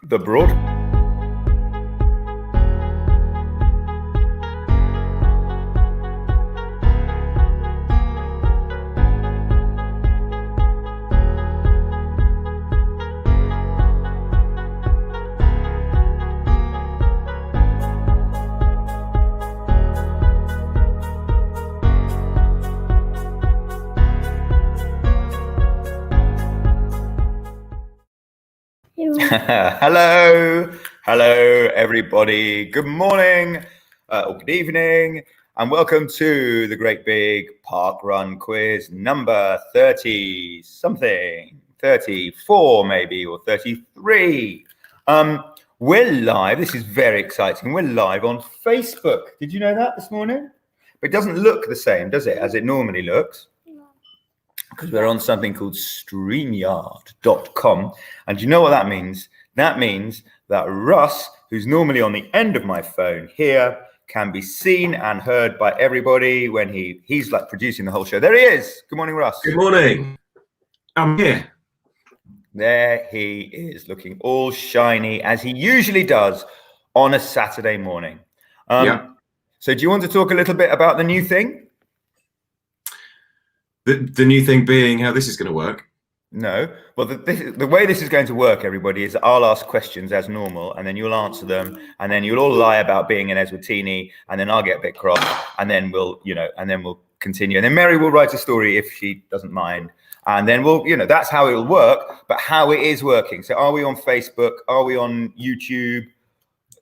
The broad. Hello, everybody. Good morning or good evening, and welcome to the great big parkrun quiz number 30 something, 34 maybe, or 33. We're live. This is very exciting. We're live on Facebook. Did you know that this morning? But it doesn't look the same, does it, as it normally looks? Because we're on something called StreamYard.com. And you know what that means? That means that Russ, who's normally on the end of my phone here, can be seen and heard by everybody when he's like producing the whole show. There he is. Good morning, Russ. Good morning. I'm here. There he is, looking all shiny, as he usually does on a Saturday morning. Yeah. So do you want to talk a little bit about the new thing? The new thing being how this is going to work? No. Well, the way this is going to work, everybody, is I'll ask questions as normal, and then you'll answer them, and then you'll all lie about being an Eswatini, and then I'll get a bit cross, and then we'll continue. And then Mary will write a story if she doesn't mind. And then that's how it'll work, but how it is working. So are we on Facebook? Are we on YouTube?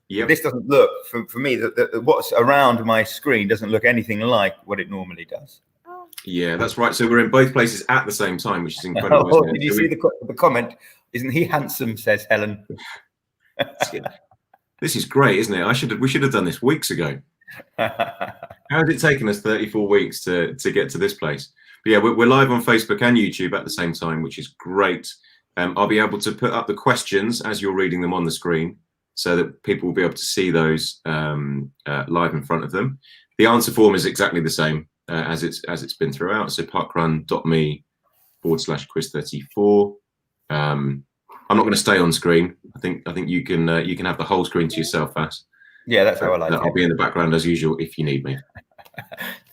Yep. This doesn't look, for me, what's around my screen doesn't look anything like what it normally does. Yeah, that's right. So we're in both places at the same time, which is incredible. Oh, did you see the comment? Isn't he handsome, says Helen. This is great, isn't it? We should have done this weeks ago. How has it taken us 34 weeks to get to this place? But yeah, we're live on Facebook and YouTube at the same time, which is great. I'll be able to put up the questions as you're reading them on the screen so that people will be able to see those live in front of them. The answer form is exactly the same as it's been throughout. So parkrun.me/quiz34. I'm not going to stay on screen. I think you can have the whole screen to yourself, Vass. Yeah, that's how I like it. I'll be in the background as usual if you need me.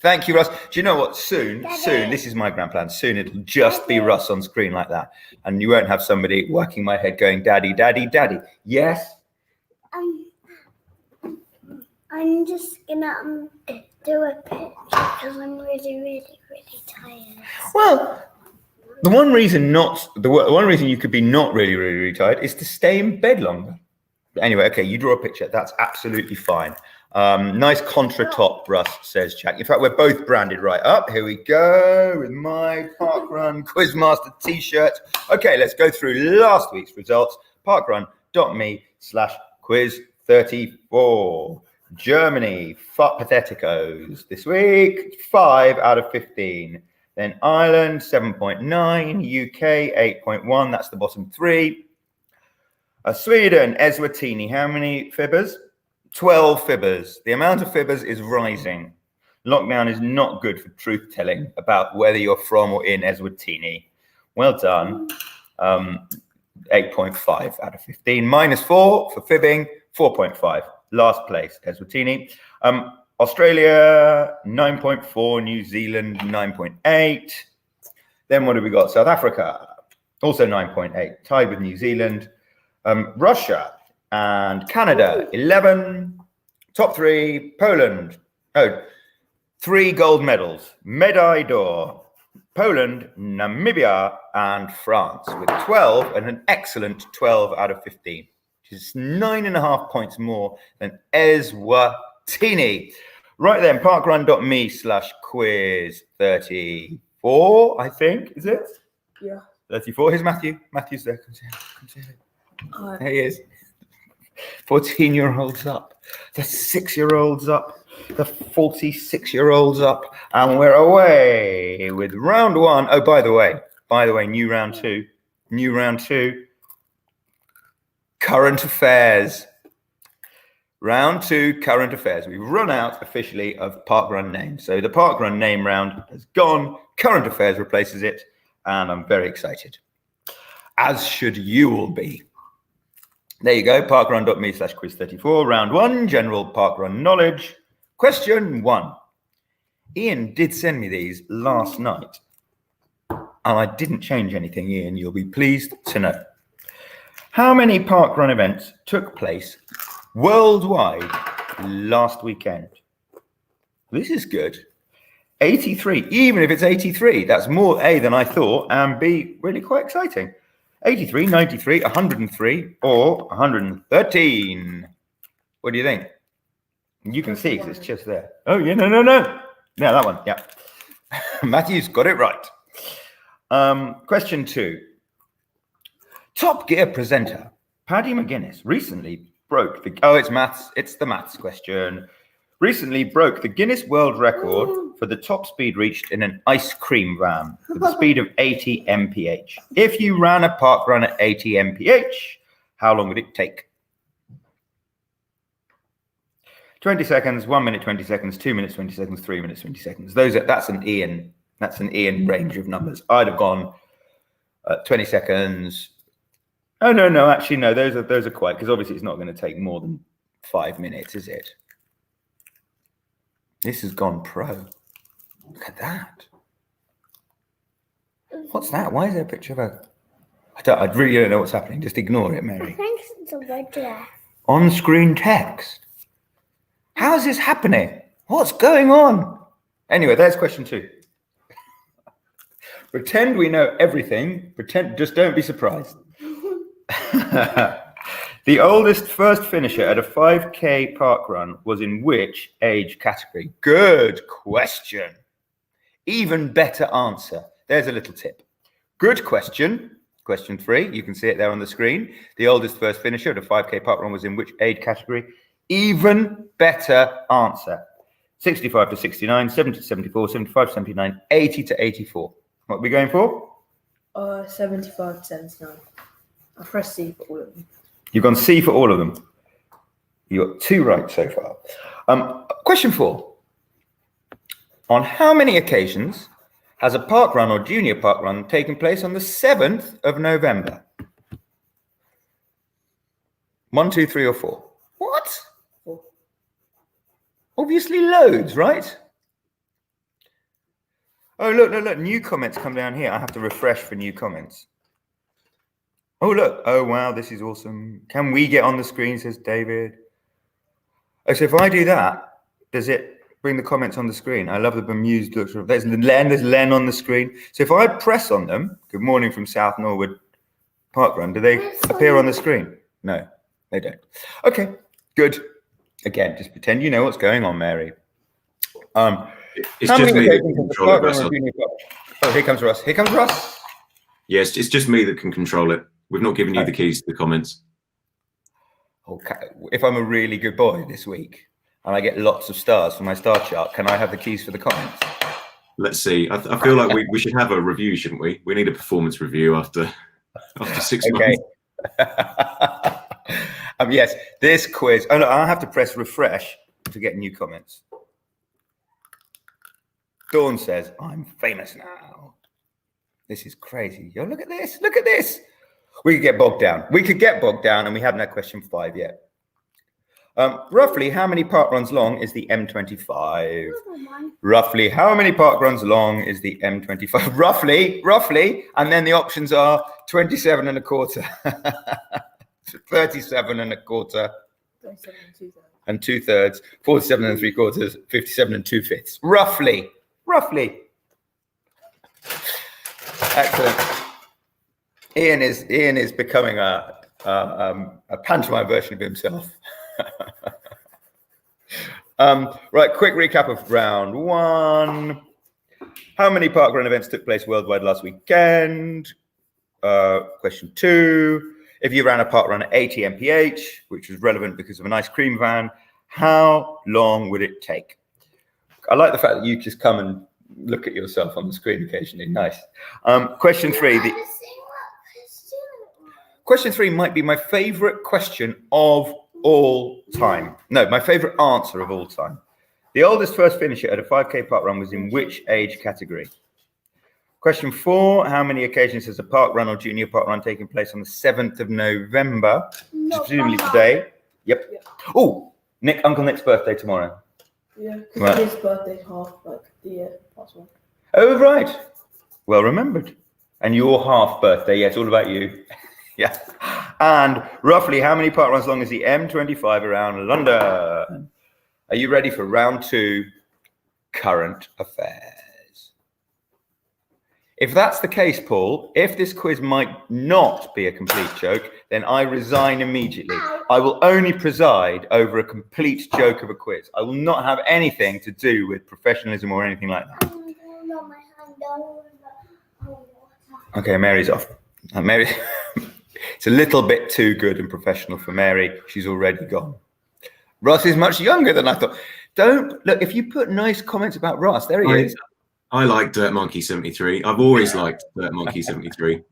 Thank you, Russ. Do you know what? Soon, this is my grand plan. Soon it'll just be Russ on screen like that, and you won't have somebody whacking my head going, "Daddy, Daddy, Daddy." Yes. I'm just gonna do a picture because I'm really, really, really tired. Well, the one reason you could be not really, really, really tired is to stay in bed longer. Anyway, okay, you draw a picture. That's absolutely fine. Nice contra top, Russ, says Jack. In fact, we're both branded right up. Here we go with my Parkrun Quizmaster t-shirt. Okay, let's go through last week's results. Parkrun.me/quiz34. Germany, patheticos this week, 5 out of 15. Then Ireland, 7.9. UK, 8.1. That's the bottom three. Sweden, Eswatini, how many fibbers? 12 fibbers. The amount of fibbers is rising. Lockdown is not good for truth telling about whether you're from or in Eswatini. Well done. 8.5 out of 15. -4 for fibbing, 4.5. Last place, Eswatini. Australia, 9.4. New Zealand, 9.8. Then what have we got? South Africa, also 9.8. Tied with New Zealand. Russia and Canada, 11. Top three, Poland. 3 gold medals. Medaille d'or. Poland, Namibia, and France with 12 and an excellent 12 out of 15. Is 9.5 points more than Eswatini. Right then, parkrun.me/quiz34, I think, is it? Yeah. 34. Here's Matthew. Matthew's there. Come see him. There he is. 14-year-olds up. The 6-year-olds up. The 46-year-olds up. And we're away with round one. Oh, by the way, new round two. Current affairs. Round 2, current affairs. We've run out officially of parkrun names. So the parkrun name round has gone. Current affairs replaces it. And I'm very excited. As should you all be. There you go, parkrun.me/quiz34, round 1, general parkrun knowledge. Question 1. Ian did send me these last night, and I didn't change anything, Ian, you'll be pleased to know. How many parkrun events took place worldwide last weekend? This is good. 83, even if it's 83, that's more A than I thought, and B, really quite exciting. 83, 93, 103, or 113. What do you think? You can see because it's just there. Oh, yeah, no. Yeah, that one, yeah. Matthew's got it right. Question 2. Top Gear presenter Paddy McGuinness recently broke the... Oh, it's maths. It's the maths question. Recently broke the Guinness World Record for the top speed reached in an ice cream van with a speed of 80 mph. If you ran a park run at 80 mph, how long would it take? 20 seconds, 1 minute, 20 seconds, 2 minutes, 20 seconds, 3 minutes, 20 seconds. That's an Ian range of numbers. I'd have gone 20 seconds. Oh, no, actually, no, those are quite, because obviously it's not going to take more than 5 minutes, is it? This has gone pro. Look at that. What's that? Why is there a picture of a... I really don't know what's happening. Just ignore it, Mary. I think it's a regular. On-screen text. How is this happening? What's going on? Anyway, there's question 2. Pretend we know everything. Just don't be surprised. The oldest first finisher at a 5K parkrun was in which age category? Good question. Even better answer. There's a little tip. Good question. Question 3. You can see it there on the screen. The oldest first finisher at a 5K parkrun was in which age category? Even better answer. 65 to 69, 70 to 74, 75 to 79, 80 to 84. What are we going for? 75 to 79. I pressed C for all of them. You've gone C for all of them. You got 2 right so far. Question 4. On how many occasions has a parkrun or junior parkrun taken place on the 7th of November? 1, 2, 3, or 4? What? 4. Obviously loads, right? Oh, look. New comments come down here. I have to refresh for new comments. Oh, look. Oh, wow. This is awesome. Can we get on the screen, says David. Oh, so if I do that, does it bring the comments on the screen? I love the bemused looks. There's Len on the screen. So if I press on them, good morning from South Norwood Parkrun, do they appear on the screen? No, they don't. Okay, good. Again, just pretend you know what's going on, Mary. It's just me that can control it. Oh, here comes Russ. Yes, it's just me that can control it. We've not given you the keys to the comments. Okay. If I'm a really good boy this week and I get lots of stars for my star chart, can I have the keys for the comments? Let's see. I feel like we should have a review, shouldn't we? We need a performance review after 6 months. Yes, this quiz. Oh, no, I'll have to press refresh to get new comments. Dawn says, I'm famous now. This is crazy. Yo, look at this. We could get bogged down. And we haven't had question 5 yet. Roughly how many parkruns long is the M25? Roughly how many parkruns long is the M25? Roughly. And then the options are 27 and a quarter, 37 and a quarter, 37 and 2/3. and 2/3, 47 and 3/4, 57 and 2/5. Roughly. Excellent. Ian is becoming a pantomime version of himself. Right, quick recap of round 1. How many parkrun events took place worldwide last weekend? Question 2. If you ran a parkrun at 80 mph, which was relevant because of an ice cream van, how long would it take? I like the fact that you just come and look at yourself on the screen occasionally. Nice. Question 3. Question 3 might be my favorite question of all time. No, my favorite answer of all time. The oldest first finisher at a 5K parkrun was in which age category? Question 4, how many occasions has a parkrun or junior parkrun taking place on the 7th of November? Which is presumably today. Yep. Oh, Uncle Nick's birthday tomorrow. Yeah, because Right. his birthday's half like the year past one. Oh, right. Well remembered. And your half birthday, yeah, it's all about you. Yeah. And roughly how many parkruns long is the M25 around London? Are you ready for round 2, current affairs? If that's the case, Paul, if this quiz might not be a complete joke, then I resign immediately. I will only preside over a complete joke of a quiz. I will not have anything to do with professionalism or anything like that. Okay, Mary's off. Mary, it's a little bit too good and professional for Mary. She's already gone. Ross is much younger than I thought. Don't look, if you put nice comments about Ross, there he is. I like Dirt Monkey 73. I've always liked Dirt Monkey 73.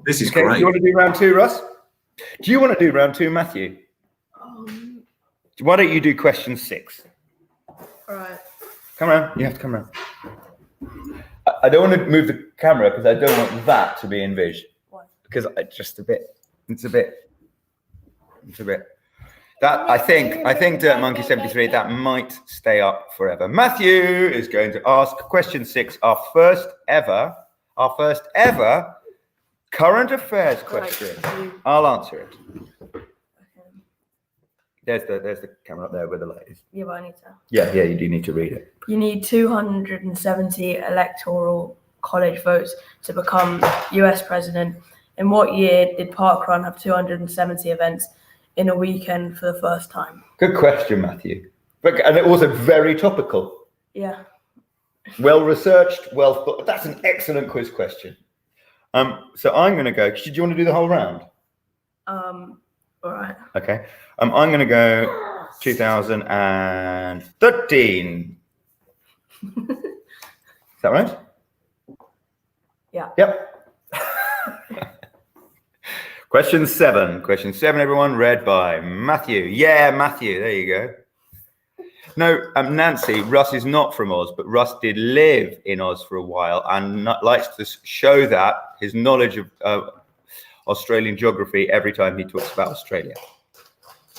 This is great. Do you want to do round 2, Ross? Do you want to do round 2, Matthew? Why don't you do question 6? All right. Come around. You have to come around. I don't want to move the camera because I don't want that to be envisaged. Why? Because it's a bit. That I think Dirt Monkey 73, that might stay up forever. Matthew is going to ask question 6, our first ever current affairs question. Right, I'll answer it. okay. There's the camera up there where the light is. Yeah, but I need to. Yeah, you do need to read it. You need 270 Electoral College votes to become US president. In what year did parkrun have 270 events in a weekend for the first time? Good question, Matthew. And also very topical. Yeah. Well researched, well thought. That's an excellent quiz question. So I'm going to go. Do you want to do the whole round? All right. Okay. I'm going to go 2013. Is that right? Yeah. Yep. Question 7, everyone, read by Matthew. Yeah, Matthew, there you go. No, Nancy, Russ is not from Oz, but Russ did live in Oz for a while and likes to show that his knowledge of Australian geography every time he talks about Australia.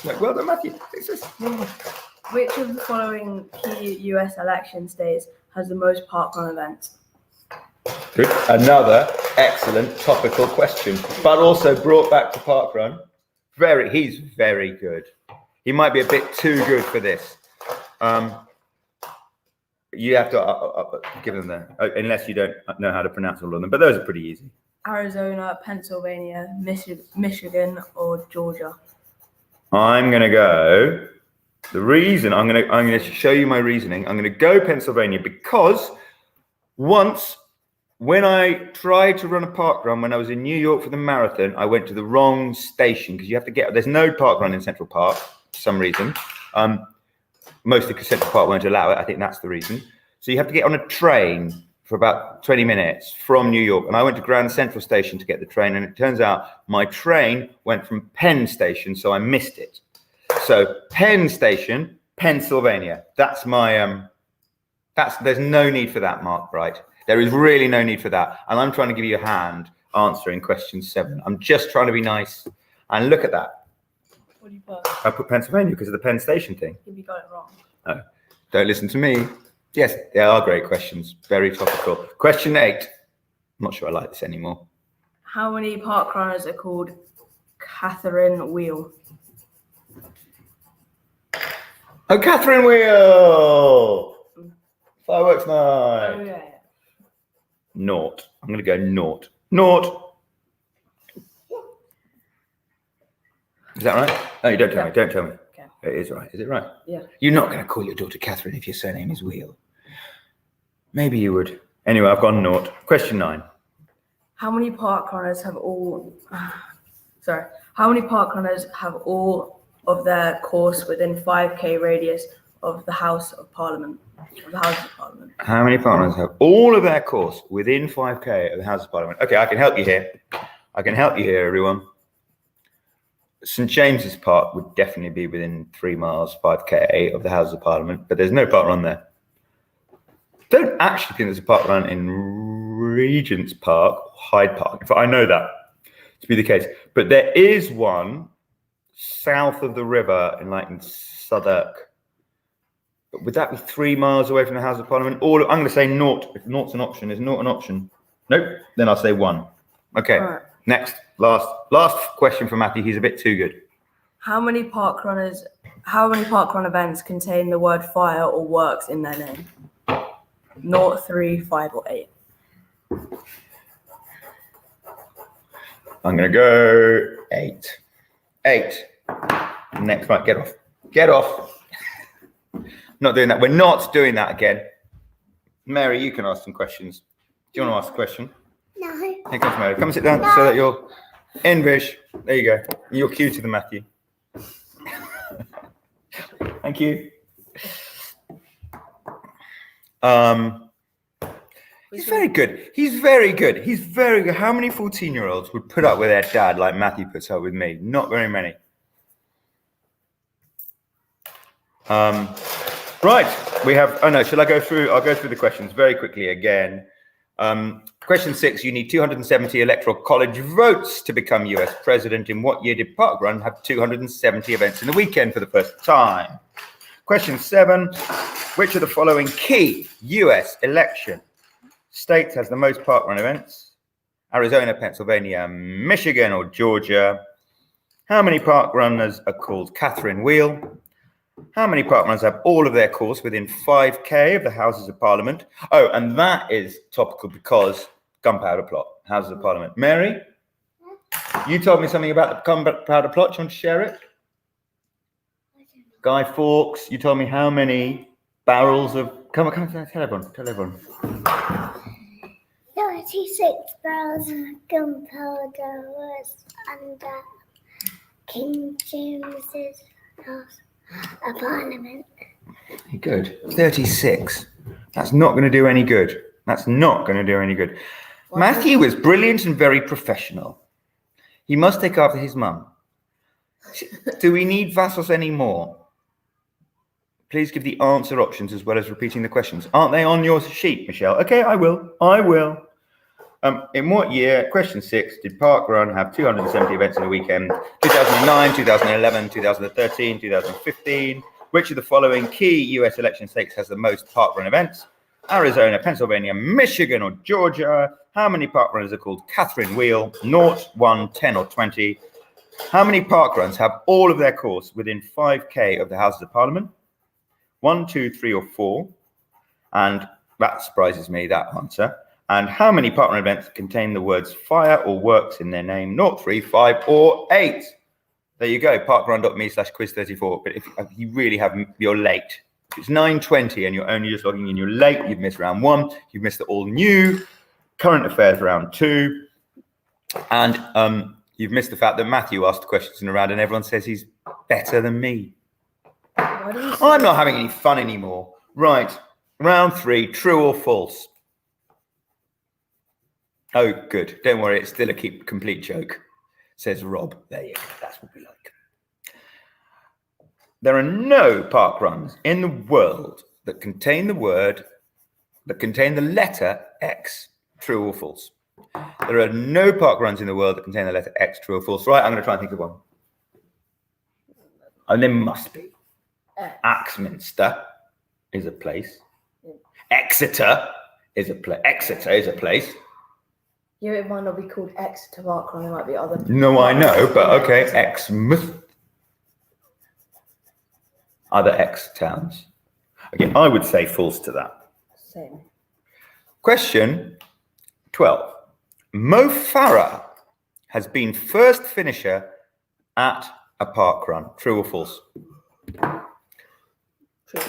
Like, well done, Matthew. Which of the following key US election days has the most parkrun events? Good. Another excellent topical question, but also brought back to parkrun. He's very good. He might be a bit too good for this. You have to give them unless you don't know how to pronounce all of them, but those are pretty easy. Arizona, Pennsylvania, Michigan, or Georgia? I'm going to go. The reason I'm going to show you my reasoning. I'm going to go Pennsylvania because once when I tried to run a parkrun when I was in New York for the marathon, I went to the wrong station because you have to there's no parkrun in Central Park for some reason. Mostly because Central Park won't allow it. I think that's the reason. So you have to get on a train for about 20 minutes from New York. And I went to Grand Central Station to get the train. And it turns out my train went from Penn Station, so I missed it. So Penn Station, Pennsylvania. That's my, there's no need for that, Mark Bright. There is really no need for that. And I'm trying to give you a hand answering question 7. I'm just trying to be nice. And look at that. What do you put? I put Pennsylvania because of the Penn Station thing. You got it wrong. Oh, don't listen to me. Yes, they are great questions. Very topical. Question 8. I'm not sure I like this anymore. How many parkrunners are called Catherine Wheel? Oh, Catherine Wheel! Fireworks night. Oh, yeah. Naught. I'm going to go naught. Naught. Is that right? No, you don't tell me. Don't tell me. Okay. It is right. Is it right? Yeah. You're not going to call your daughter Catherine if your surname is Wheel. Maybe you would. Anyway, I've gone naught. Question 9. How many parkrunners have all? How many parkrunners have all of their course within 5k radius of the House of Parliament? How many parkrunners have all of their course within 5k of the House of Parliament? Okay, I can help you here. Everyone. St James's Park would definitely be within 3 miles, 5k of the Houses of Parliament, but there's no parkrun there. Don't actually think there's a park run in Regent's Park, Hyde Park. But I know that to be the case. But there is one south of the river in Southwark. But would that be 3 miles away from the House of Parliament? Or I'm going to say naught. If naught's an option, is naught an option? Nope. Then I'll say 1. Okay. Right. Next, last question for Matthew. He's a bit too good. How many parkrun events contain the word fire or works in their name? 0, 3, 5, or 8. I'm going to go 8. 8. Next one. Get off. Get off. Not doing that. We're not doing that again. Mary, you can ask some questions. Do you want to ask a question? No. Here comes Mary. Come and sit down so that you're in Vish. There you go. You're cue to the Matthew. Thank you. He's very good. He's very good. He's very good. How many 14-year-olds would put up with their dad like Matthew puts up with me? Not very many. Right. We have, oh no, shall I go through? I'll go through the questions very quickly again. Question 6, you need 270 Electoral College votes to become US president. In what year did parkrun have 270 events in the weekend for the first time? Question 7, which of the following key US election states has the most parkrun events? Arizona, Pennsylvania, Michigan, or Georgia? How many parkrunners are called Catherine Wheel? How many parkrunners have all of their course within 5k of the Houses of Parliament? Oh, and that is topical because gunpowder plot, Houses of Parliament. Mary, you told me something about the gunpowder plot. Do you want to share it? Guy Fawkes, you told me how many barrels of... Come on, tell everyone. 36 barrels of gunpowder was under King James's house. A parliament. Good. 36. That's not going to do any good. That's not going to do any good. Matthew was brilliant and very professional. He must take after his mum. Do we need Vassos anymore? Please give the answer options as well as repeating the questions. Aren't they on your sheet, Michelle? Okay, I will. In what year, question 6, did parkrun have 270 events in a weekend? 2009, 2011, 2013, 2015. Which of the following key US election states has the most parkrun events? Arizona, Pennsylvania, Michigan, or Georgia? How many parkrunners are called Catherine Wheel? 0, 1, 10, or 20? How many parkruns have all of their course within 5k of the Houses of Parliament? 1, 2, 3, or 4? And that surprises me, that answer. And how many parkrun events contain the words fire or works in their name? 0, 3, 5, or 8? There you go, parkrun.me/quiz34. But if you really have, you're late. If it's 9:20 and you're only just logging in, you're late. You've missed round 1. You've missed the all new current affairs round 2. And you've missed the fact that Matthew asked the questions in a round and everyone says he's better than me. I'm not having any fun anymore. Right, round 3, true or false? Oh, good. Don't worry, it's still a complete joke, says Rob. There you go. That's what we like. There are no parkruns in the world that contain the letter X. True or false? There are no parkruns in the world that contain the letter X. True or false? Right, I'm going to try and think of one. And there must be. Axminster is a place. Exeter is a place. Exeter is a place. Yeah, it might not be called Exeter Parkrun. There might be other. No, I know, but okay. Exmouth. Other X towns. Okay, I would say false to that. Same. Question 12. Mo Farah has been first finisher at a parkrun. True or false? True.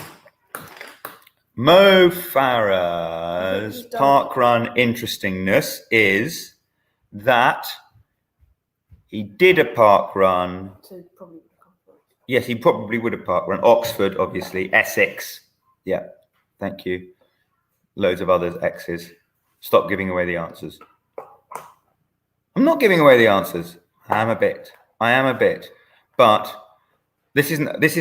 Mo Farah's parkrun interestingness is that he did a parkrun. So probably. Yes, he probably would have parkrun. Oxford, obviously. Essex. Yeah, thank you. Loads of others, X's. Stop giving away the answers. I'm not giving away the answers. I am a bit. But This isn't this.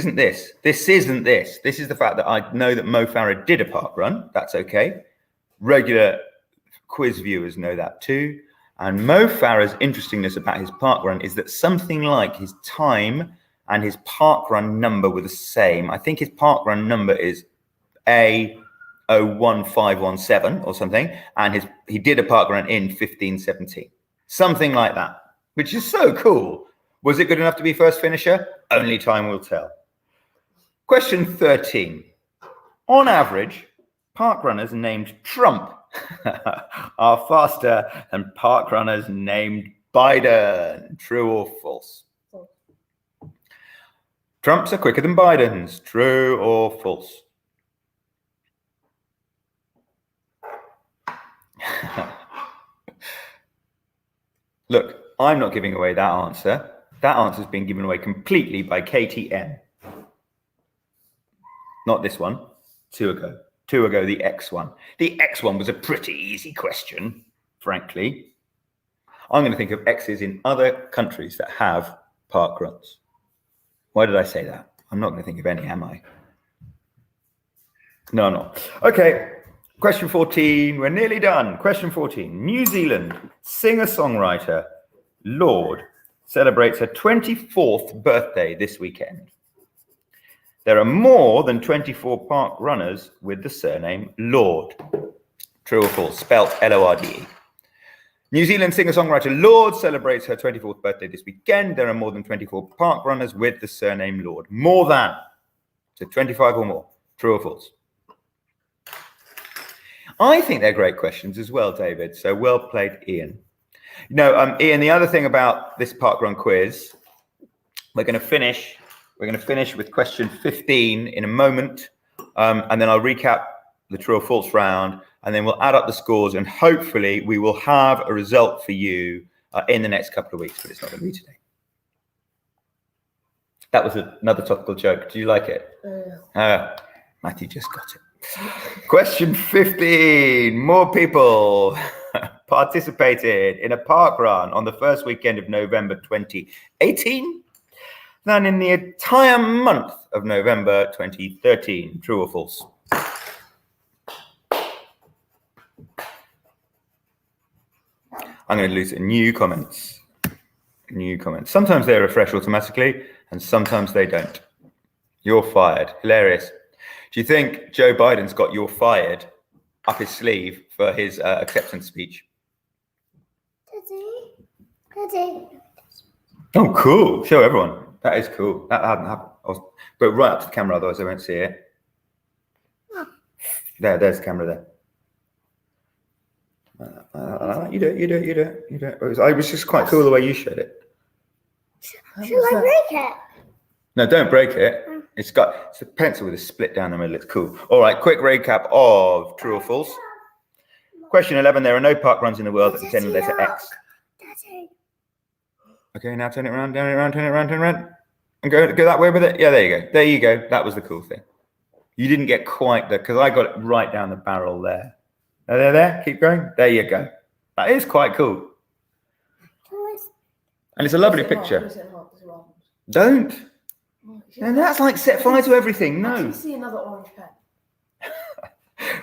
This isn't this. This is the fact that I know that Mo Farah did a park run. That's okay. Regular quiz viewers know that too. And Mo Farah's interestingness about his park run is that something like his time and his park run number were the same. I think his park run number is A01517 or something. And he did a park run in 1517. Something like that, which is so cool. Was it good enough to be first finisher? Only time will tell. Question 13. On average, park runners named Trump are faster than park runners named Biden. True or false? False. Trumps are quicker than Bidens. True or false? Look, I'm not giving away that answer. That answer's been given away completely by KTM. Not this one. 2 ago. 2 ago, the X one. The X one was a pretty easy question, frankly. I'm going to think of X's in other countries that have park runs. Why did I say that? I'm not going to think of any, am I? No, I'm not. Okay, question 14. We're nearly done. Question 14. New Zealand singer-songwriter Lorde celebrates her 24th birthday this weekend. There are more than 24 park runners with the surname Lorde. True or false? Spelt L-O-R-D-E. New Zealand singer-songwriter Lorde celebrates her 24th birthday this weekend. There are more than 24 park runners with the surname Lorde. More than. So 25 or more. True or false? I think they're great questions as well, David. So well played, Ian. You know, Ian, the other thing about this parkrun quiz, we're going to finish with question 15 in a moment, and then I'll recap the true or false round, and then we'll add up the scores, and hopefully we will have a result for you in the next couple of weeks, but it's not going to be today. That was another topical joke. Do you like it? Matthew just got it. Question 15. More people participated in a park run on the first weekend of November 2018 than in the entire month of November 2013. True or false? I'm going to lose new comments. New comments. Sometimes they refresh automatically and sometimes they don't. You're fired. Hilarious. Do you think Joe Biden's got "you're fired" up his sleeve for his acceptance speech? Daddy. Oh, cool. Show everyone. That is cool. That hadn't happened. But right up to the camera, otherwise I won't see it. There's the camera there. You do it. It was just quite cool the way you showed it. Shall I break it? No, don't break it. It's a pencil with a split down the middle. It's cool. All right, quick recap of true or false. Question 11. There are no park runs in the world that contain the letter X. Daddy. Okay, now turn it around. And go that way with it. Yeah, there you go. That was the cool thing. You didn't get quite because I got it right down the barrel there. There. Keep going. There you go. That is quite cool. And it's a lovely picture. Don't. And that's like set fire to everything. No. I can see another orange pen.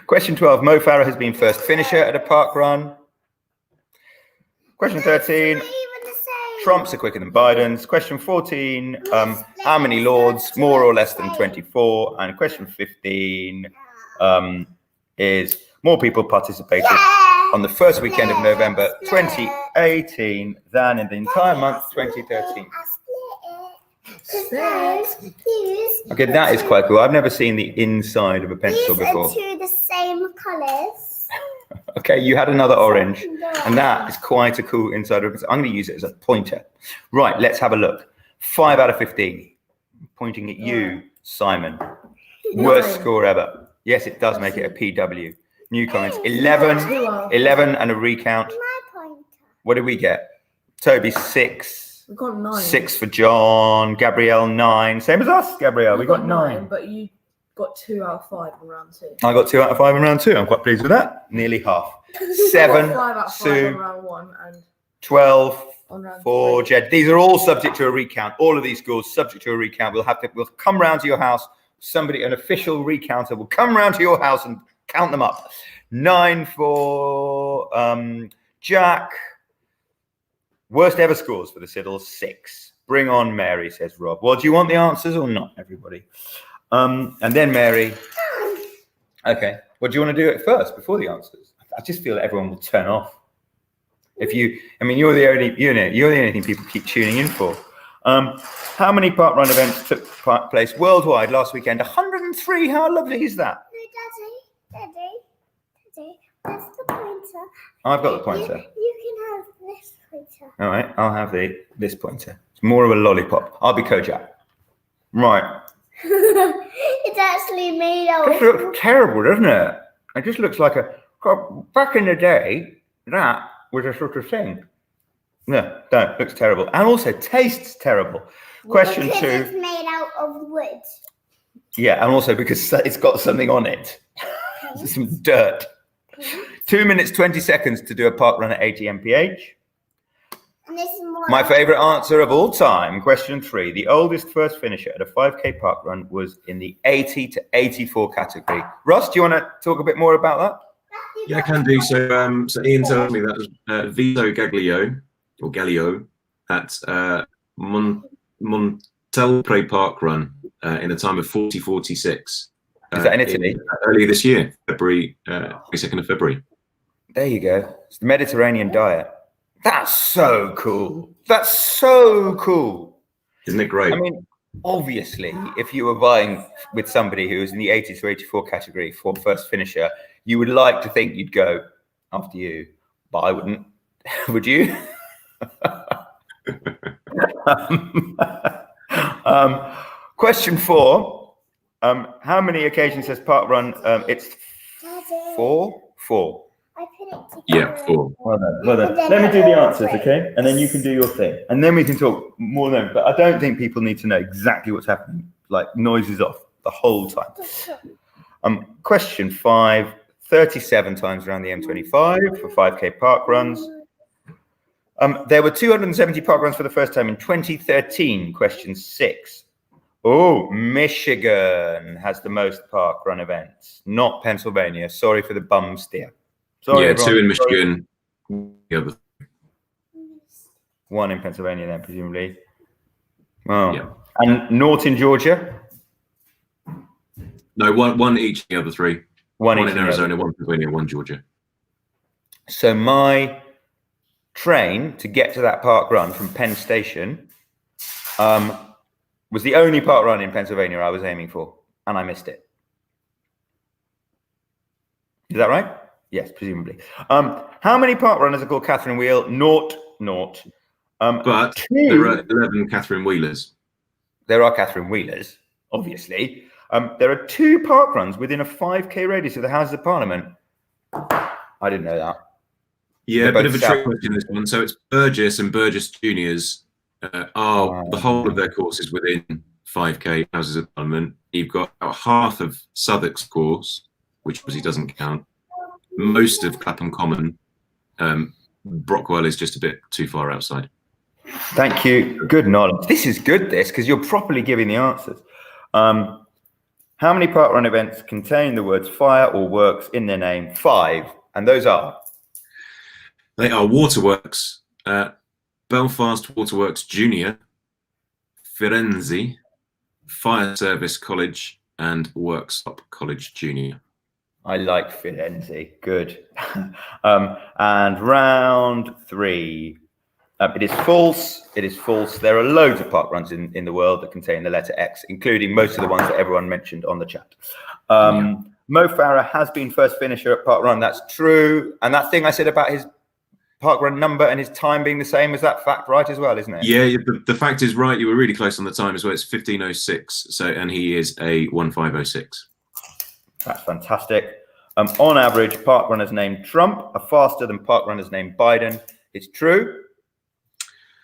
Question 12. Mo Farah has been first finisher at a park run. Question 13. Trumps are quicker than Biden's. Question 14. How many Lords? More or less than 24. And question 15 is more people participated on the first weekend of November 2018 than in the entire month 2013. Okay, that is quite cool. I've never seen the inside of a pencil before. These are two the same colours. Okay, you had another orange, and that is quite a cool inside of a pencil. I'm going to use it as a pointer. Right, let's have a look. 5 out of 15. Pointing at you, Simon. Worst score ever. Yes, it does make it a PW. New comments. 11 and a recount. My pointer. What did we get? Toby, 6. We got 9. 6 for John. Gabrielle, 9. Same as us, Gabrielle. We got 9. But you got 2 out of 5 in round 2. I got 2 out of 5 in round 2. I'm quite pleased with that. Nearly half. 7. 5 out of 5 Sue. in round 1 and 12 on round For 3. Jed, these are all subject to a recount. All of these scores subject to a recount. We'll come round to your house. An official recounter will come round to your house and count them up. 9 for Jack. Worst ever scores for the Siddles, 6. Bring on Mary, says Rob. Well, do you want the answers or not, everybody? And then Mary. Okay. Well, do you want to do it first before the answers? I just feel that everyone will turn off. You're the only thing people keep tuning in for. How many parkrun events took place worldwide last weekend? 103. How lovely is that? Daddy, that's the pointer. I've got the pointer. You can have this pointer. All right, I'll have this pointer. It's more of a lollipop. I'll be Kojak. Right. It's actually made out This looks terrible, doesn't it? It just looks like back in the day, that was a sort of thing. No, it looks terrible. And also tastes terrible. Question 2. It's made out of wood. Yeah, and also because it's got something on it. Some dirt. 2 minutes, 20 seconds to do a park run at 80 mph. And this is more My favourite answer of all time, question 3. The oldest first finisher at a 5K park run was in the 80 to 84 category. Ross, do you want to talk a bit more about that? Yeah, I can do. So Ian tells me that was Vito Gallio at Montelpre Park Run in a time of 40:46. Is that in Italy? Earlier this year, February, 22nd of February. There you go. It's the Mediterranean diet. That's so cool. That's so cool. Isn't it great? I mean, obviously, if you were vying with somebody who was in the 80 to 84 category for first finisher, you would like to think you'd go after you, but I wouldn't. Would you? Question 4. How many occasions has park run? It's 4. 4. I put it together. Yeah, 4. Well done. Let me do the answers, okay? And then you can do your thing. And then we can talk more then. But I don't think people need to know exactly what's happening. Like noises off the whole time. Question 5. 37 times around the M25 for 5K park runs. There were 270 park runs for the first time in 2013. Question 6. Oh, Michigan has the most park run events, not Pennsylvania. Sorry for the bum steer. Sorry, Yeah, everyone. 2 in Michigan. The other. 1 in Pennsylvania then, presumably. Oh. Yeah. And North in Georgia? No, one each in the other 3. One One each in in the Arizona, other. 1 Pennsylvania, 1 Georgia. So my train to get to that park run from Penn Station was the only park run in Pennsylvania I was aiming for, and I missed it. Is that right? Yes, presumably. How many park runners are called Catherine Wheel? 0. But 2. there are 11 Catherine Wheelers. There are Catherine Wheelers, obviously. There are 2 park runs within a 5K radius of the Houses of Parliament. I didn't know that. Yeah, a They're bit of both a trick south. question, this one. So it's Burgess and Burgess Juniors are the whole of their courses within 5K Houses of Parliament. You've got about half of Southwark's course, which obviously doesn't count. Most of Clapham Common. Brockwell is just a bit too far outside. Thank you. Good knowledge. This is good, because you're properly giving the answers. How many parkrun events contain the words fire or works in their name? 5. And those are? They are Waterworks, Belfast Waterworks Junior, Firenze, Fire Service College, and Worksop College Junior. I like Firenze. Good. And round 3. It is false. It is false. There are loads of parkruns in the world that contain the letter X, including most of the ones that everyone mentioned on the chat. Mo Farah has been first finisher at parkrun. That's true. And that thing I said about his parkrun number and his time being the same, is that fact right as well, isn't it? Yeah, the fact is right. You were really close on the time as well. It's 15:06. So, and he is a 15:06. That's fantastic. On average, parkrunners named Trump are faster than parkrunners named Biden. It's true.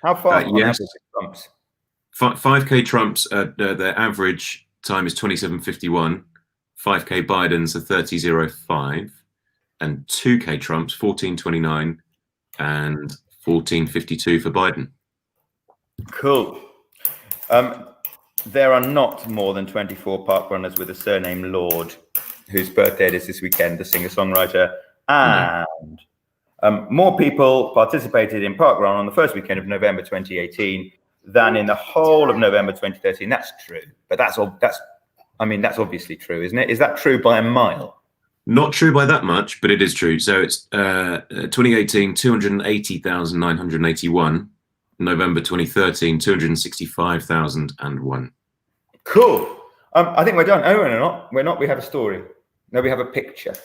How fast on yes. average are Trumps? 5K Trumps, their average time is 27:51. 5K Biden's are 30:05, and 2K Trumps 14:29, and 1452 for Biden. Cool. There are not more than 24 parkrunners with the surname Lorde, whose birthday it is this weekend, the singer-songwriter. And more people participated in parkrun on the first weekend of November 2018 than in the whole of November 2013. That's true, but that's obviously true, isn't it? Is that true by a mile? Not true by that much, but it is true. So it's 2018, 280,981. November 2013, 265,001. Cool. I think we're done. Oh, we're not. We have a story. No, we have a picture.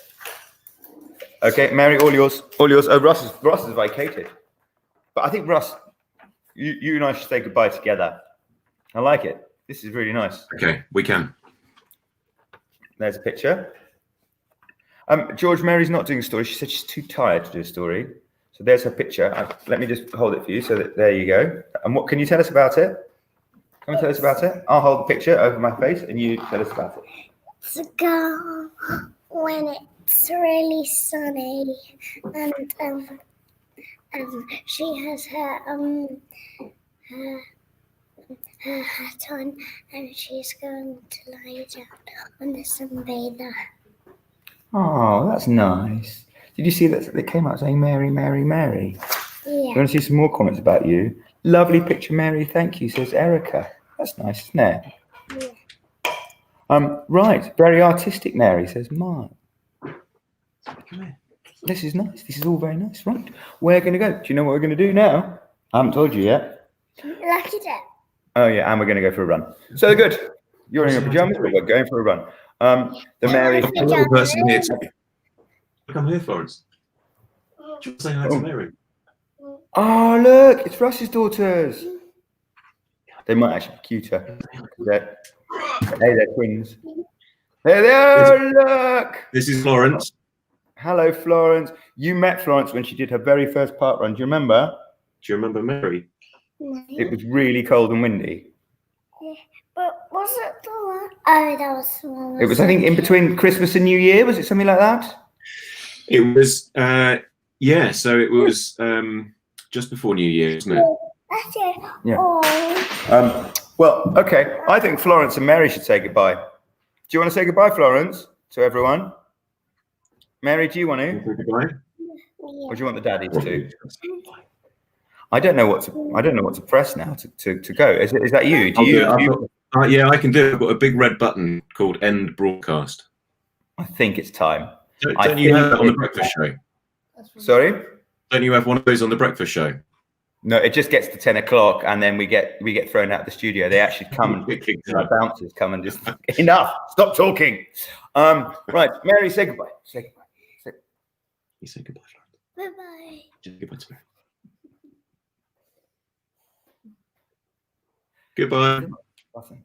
Okay, Mary, all yours. All yours. Oh, Russ is vacated. But I think, Russ, you and I should say goodbye together. I like it. This is really nice. Okay, we can. There's a picture. George, Mary's not doing a story. She said she's too tired to do a story. So there's her picture. Let me just hold it for you. So that, there you go. And what can you tell us about it? Can you tell us about it? I'll hold the picture over my face and you tell us about it. It's a girl when it's really sunny and she has her hat on and she's going to lie down on the sunbather. Oh, that's nice. Did you see that they came out saying Mary, Mary, Mary? Yeah. You want to see some more comments about you? Lovely picture, Mary. Thank you, says Erica. That's nice, isn't it? Yeah. Right. Very artistic, Mary, says Mark. This is nice. This is all very nice. Right. We're going to go. Do you know what we're going to do now? I haven't told you yet. Lucky dip. Oh, yeah. And we're going to go for a run. So good. You're in your pajamas, but we're going for a run. The Mary. Another person here too. Come here, Florence. Do you want to say hi to Mary? Oh, look. It's Russ's daughters. They might actually be cuter. Hey, they're twins. There they are. Look. This is Florence. Hello, Florence. You met Florence when she did her very first parkrun. Do you remember? Do you remember Mary? No. It was really cold and windy. But was it the one? Oh, that was the one. It was, I think, in between Christmas and New Year. Was it something like that? It was, yeah. So it was just before New Year, wasn't it? That's it. Yeah. Oh. Well, okay. I think Florence and Mary should say goodbye. Do you want to say goodbye, Florence, to everyone? Mary, do you want to? Goodbye. Or do you want the daddies to? I don't know what to press now to go. Is that you? Yeah, I can do it. I've got a big red button called End Broadcast. I think it's time. Don't you have that on the breakfast show? Sorry? Don't you have one of those on the breakfast show? No, it just gets to 10 o'clock and then we get thrown out of the studio. They actually come and bouncers come and just enough. Stop talking. Right, Mary, say goodbye. Say goodbye. You say goodbye, Bye Florence. bye. Just goodbye to Mary. Goodbye. Awesome.